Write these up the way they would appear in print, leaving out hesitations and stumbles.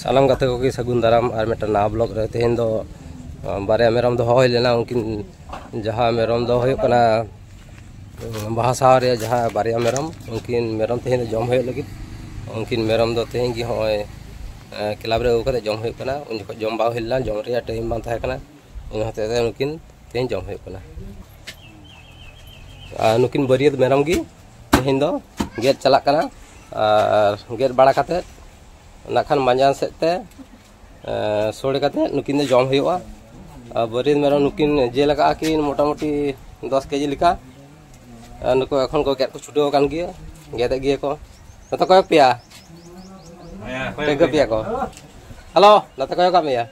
सालाम गाते को सगुन दाराम और मिट्टा ना ब्लॉग रे तेहेन दो बारे मेरम दो होय लेना उनकिन जहाँ मेरम दो होय कना बाहा साव रे जहाँ बारे मेरम उनकिन मेरम तेहेन जम होय लगी उनकिन मेरम दो तेहेन की होय क्लब रे उकते जम होय कना उन जखो जम बा होयला जम रे टाइम बां थाय कना उन हते उनकिन तेहेन जम होय कना नुकिन बरियत मेरम की तेहेन दो गेट चला कना और गेट बाड़ा काते नाखान मांजान सेते सोड़े काते नुकिन दो जम हुआ बरियत मेरम नुकिन जे लगा कि मोटामुटी 10 केजी लिका नुको एखन को गेट को छुटो कान गिया गेदे गिया को नतो कय पिया पिया को हेलो नतो कय का मिया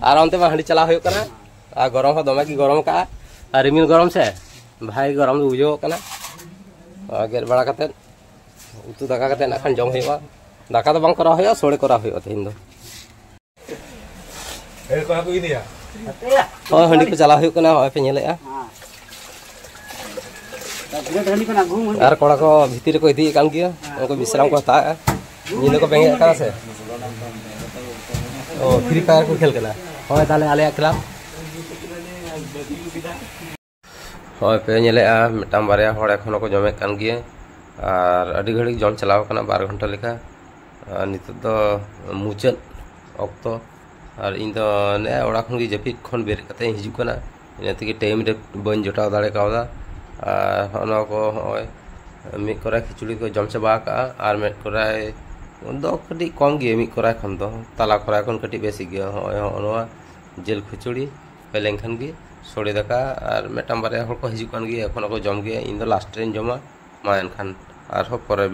आर अंते मा हंडी चला हुयो कना आ गरम हो दमे की गरम का आ रिमिल गरम से भाई गरम दो बुझो कना गेट बड़ा काते उतु दाका काते नाखान जम हुआ दाका तो बांग करा हुआ सोड़े करा हुआ तेहेन दो हंडी को चला हुयो कना होय पे नेलेआ और कोड़ा को भीतर को इदी कान गिया उनको विश्राम को हता नीले को बेंगे का से ओ फ्री फायर को खेल कना होय ताले आले खिलाफ होय पे नेलेआ मिटाम बारिया होड़ एखनो को जमे कान गिया और अडी घड़ी जम चलाव कना 12 घंटा लेखा नित दो मुचाद अक्तो और इन दो ने ओड़ा खन जपिद खन बेर कते हिजु कना इन तके टाइम रे बन जोटाव दाड़े कावदा और को मिद कोरा खिचुड़ी को जम चाबा का और मिद कोरा दो कटी कम गे मिद कोरा खन दो ताला कोरा खन कटी बेसी गे होय जेल खिचुड़ी पेलें खन गे सोड़े दाका और मेटाम बारे हर को हिजु कन गे एखन को जम गे इन दो लास्ट ट्रेन जमा मा एनखान और हो परे